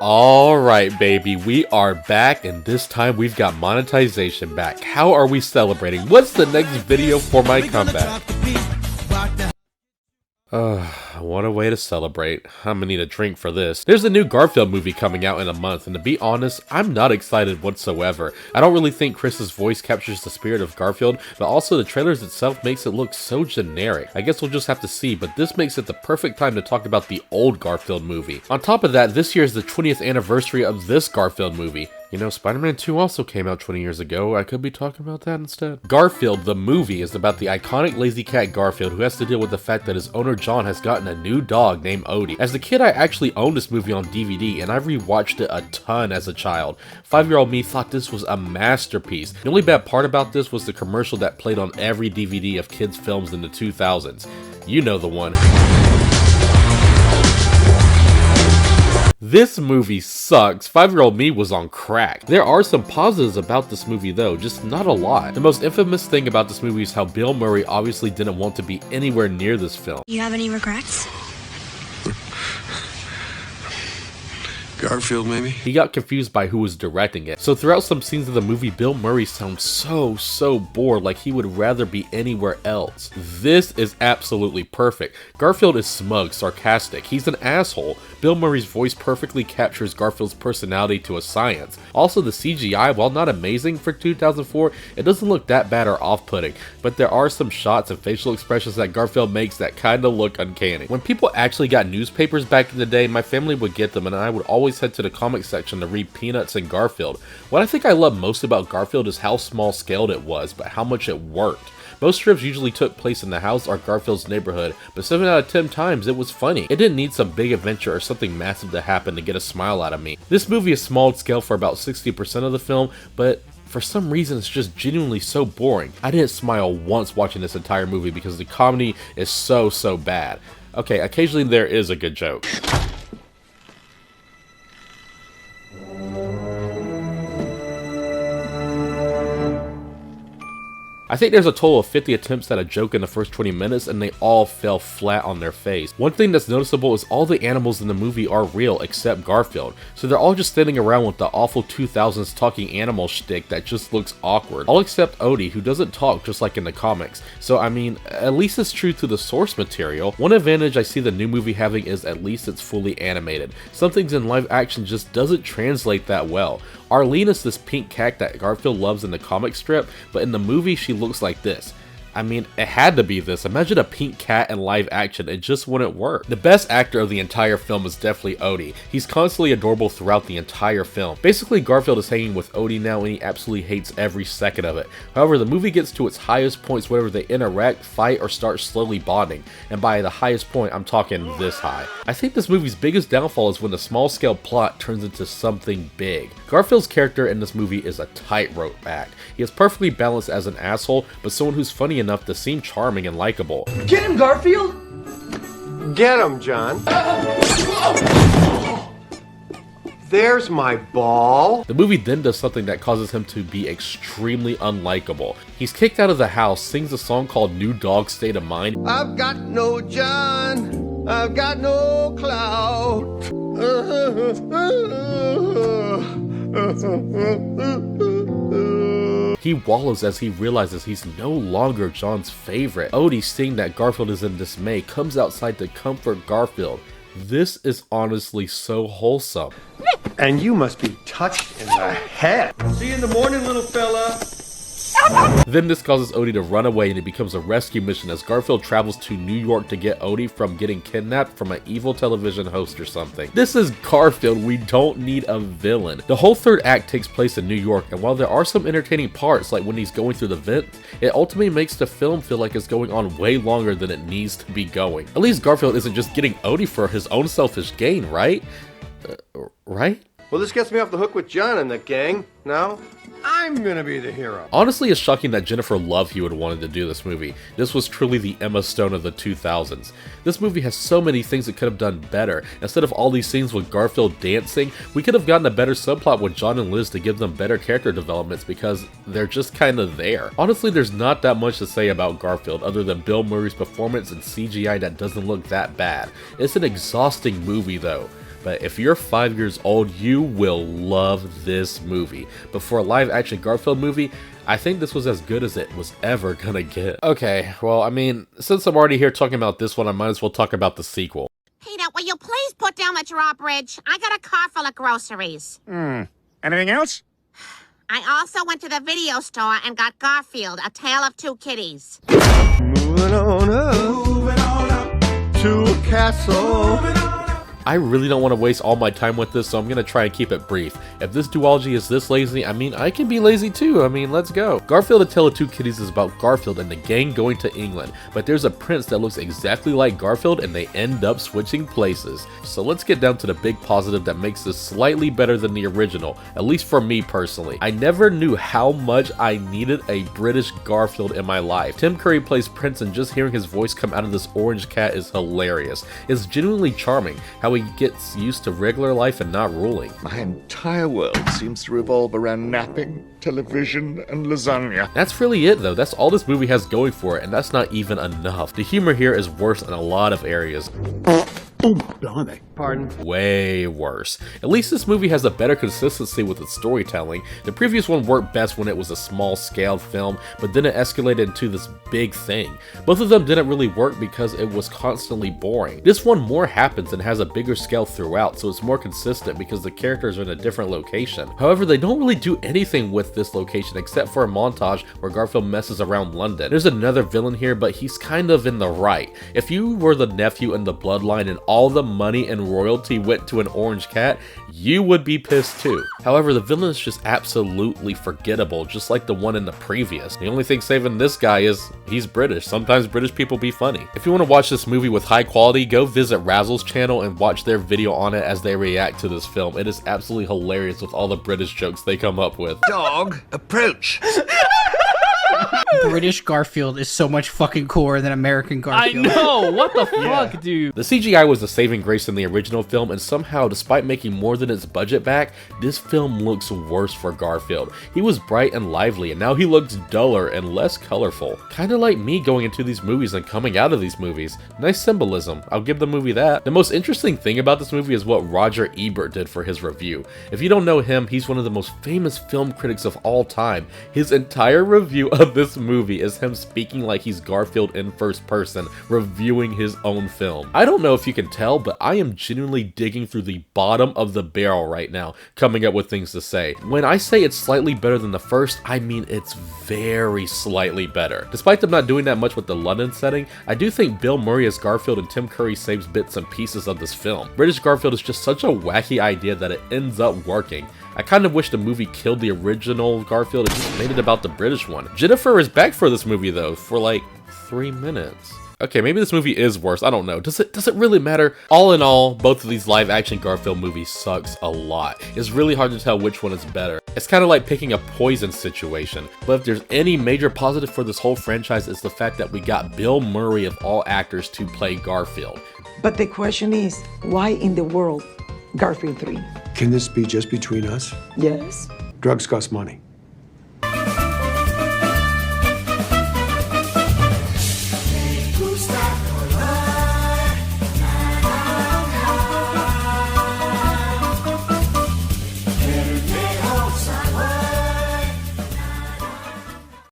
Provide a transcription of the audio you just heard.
Alright baby, we are back and this time we've got monetization back. How are we celebrating? What's the next video for my comeback? What a way to celebrate. I'm gonna need a drink for this. There's a new Garfield movie coming out in a month, and to be honest, I'm not excited whatsoever. I don't really think Chris's voice captures the spirit of Garfield, but also the trailers itself makes it look so generic. I guess we'll just have to see, but this makes it the perfect time to talk about the old Garfield movie. On top of that, this year is the 20th anniversary of this Garfield movie. You know, Spider-Man 2 also came out 20 years ago. I could be talking about that instead. Garfield, the movie, is about the iconic lazy cat Garfield who has to deal with the fact that his owner John has gotten a new dog named Odie. As a kid, I actually owned this movie on DVD and I rewatched it a ton as a child. 5-year-old me thought this was a masterpiece. The only bad part about this was the commercial that played on every DVD of kids' films in the 2000s. You know the one. This movie sucks. 5-year-old me was on crack. There are some positives about this movie though, just not a lot. The most infamous thing about this movie is how Bill Murray obviously didn't want to be anywhere near this film. You have any regrets? Garfield, maybe? He got confused by who was directing it. So throughout some scenes of the movie, Bill Murray sounds so bored, like he would rather be anywhere else. This is absolutely perfect. Garfield is smug, sarcastic. He's an asshole. Bill Murray's voice perfectly captures Garfield's personality to a science. Also, the CGI, while not amazing for 2004, it doesn't look that bad or off-putting, but there are some shots and facial expressions that Garfield makes that kinda look uncanny. When people actually got newspapers back in the day, my family would get them and I would always head to the comic section to read Peanuts and Garfield. What I think I love most about Garfield is how small scaled it was, but how much it worked. Most strips usually took place in the house or Garfield's neighborhood, but 7 out of 10 times it was funny. It didn't need some big adventure or something massive to happen to get a smile out of me. This movie is small scale for about 60% of the film, but for some reason it's just genuinely so boring. I didn't smile once watching this entire movie because the comedy is so bad. Okay, occasionally there is a good joke. I think there's a total of 50 attempts at a joke in the first 20 minutes and they all fell flat on their face. One thing that's noticeable is all the animals in the movie are real except Garfield, so they're all just standing around with the awful 2000s talking animal shtick that just looks awkward. All except Odie, who doesn't talk just like in the comics, so I mean, at least it's true to the source material. One advantage I see the new movie having is at least it's fully animated. Some things in live action just doesn't translate that well. Arlene is this pink cat that Garfield loves in the comic strip, but in the movie she looks like this. I mean, it had to be this. Imagine a pink cat in live action, it just wouldn't work. The best actor of the entire film is definitely Odie. He's constantly adorable throughout the entire film. Basically, Garfield is hanging with Odie now and he absolutely hates every second of it. However, the movie gets to its highest points whenever they interact, fight, or start slowly bonding. And by the highest point, I'm talking this high. I think this movie's biggest downfall is when the small-scale plot turns into something big. Garfield's character in this movie is a tightrope act. He is perfectly balanced as an asshole, but someone who's funny enough to seem charming and likable. Get him, Garfield! Get him, John. There's my ball. The movie then does something that causes him to be extremely unlikable. He's kicked out of the house, sings a song called New Dog State of Mind. I've got no John. I've got no clout. He wallows as he realizes he's no longer John's favorite. Odie, seeing that Garfield is in dismay, comes outside to comfort Garfield. This is honestly so wholesome. And you must be touched in the head. See you in the morning, little fella. Then this causes Odie to run away and it becomes a rescue mission as Garfield travels to New York to get Odie from getting kidnapped from an evil television host or something. This is Garfield, we don't need a villain. The whole third act takes place in New York, and while there are some entertaining parts like when he's going through the vent, it ultimately makes the film feel like it's going on way longer than it needs to be going. At least Garfield isn't just getting Odie for his own selfish gain, right? Right? Well, this gets me off the hook with John and the gang. Now, I'm gonna be the hero. Honestly, it's shocking that Jennifer Love Hewitt wanted to do this movie. This was truly the Emma Stone of the 2000s. This movie has so many things it could have done better. Instead of all these scenes with Garfield dancing, we could have gotten a better subplot with John and Liz to give them better character developments because they're just kinda there. Honestly, there's not that much to say about Garfield other than Bill Murray's performance and CGI that doesn't look that bad. It's an exhausting movie though. but if you're 5 years old, you will love this movie. But for a live-action Garfield movie, I think this was as good as it was ever gonna get. Okay, well, I mean, since I'm already here talking about this one, I might as well talk about the sequel. Peanut, will you please put down the drawbridge? I got a car full of groceries. Anything else? I also went to the video store and got Garfield, A Tale of Two Kitties. Moving on up to a castle. I really don't want to waste all my time with this, so I'm going to try and keep it brief. If this duology is this lazy, I mean, I can be lazy too. I mean, let's go. Garfield, A Tale of Two Kitties is about Garfield and the gang going to England, but there's a prince that looks exactly like Garfield and they end up switching places. So let's get down to the big positive that makes this slightly better than the original, at least for me personally. I never knew how much I needed a British Garfield in my life. Tim Curry plays Prince, and just hearing his voice come out of this orange cat is hilarious. It's genuinely charming how he gets used to regular life and not ruling. My entire world seems to revolve around napping, television, and lasagna. That's really it though. That's all this movie has going for it, and that's not even enough. The humor here is worse in a lot of areas. Oh, blimey. Pardon? Way worse. At least this movie has a better consistency with its storytelling. The previous one worked best when it was a small-scaled film, but then it escalated into this big thing. Both of them didn't really work because it was constantly boring. This one more happens and has a bigger scale throughout, so it's more consistent because the characters are in a different location. However, they don't really do anything with this location except for a montage where Garfield messes around London. There's another villain here, but he's kind of in the right. If you were the nephew in the bloodline and all the money and royalty went to an orange cat, you would be pissed too. However, the villain is just absolutely forgettable, just like the one in the previous. The only thing saving this guy is he's British. Sometimes British people be funny. If you want to watch this movie with high quality, go visit Razzle's channel and watch their video on it as they react to this film. It is absolutely hilarious with all the British jokes they come up with. Dog, approach. British Garfield is so much fucking cooler than American Garfield. I know! What the fuck, dude? The CGI was the saving grace in the original film, and somehow, despite making more than its budget back, this film looks worse for Garfield. He was bright and lively, and now he looks duller and less colorful. Kinda like me going into these movies and coming out of these movies. Nice symbolism, I'll give the movie that. The most interesting thing about this movie is what Roger Ebert did for his review. If you don't know him, he's one of the most famous film critics of all time. His entire review of this movie is him speaking like he's Garfield in first person, reviewing his own film. I don't know if you can tell, but I am genuinely digging through the bottom of the barrel right now, coming up with things to say. When I say it's slightly better than the first, I mean it's very slightly better. Despite them not doing that much with the London setting, I do think Bill Murray as Garfield and Tim Curry saves bits and pieces of this film. British Garfield is just such a wacky idea that it ends up working. I kind of wish the movie killed the original Garfield and just made it about the British one. Jennifer is back for this movie though, for like 3 minutes. Okay, maybe this movie is worse, I don't know. Does it really matter? All in all, both of these live-action Garfield movies sucks a lot. It's really hard to tell which one is better. It's kind of like picking a poison situation. But if there's any major positive for this whole franchise, it's the fact that we got Bill Murray of all actors to play Garfield. But the question is, why in the world Garfield 3? Can this be just between us? Yes. Drugs cost money.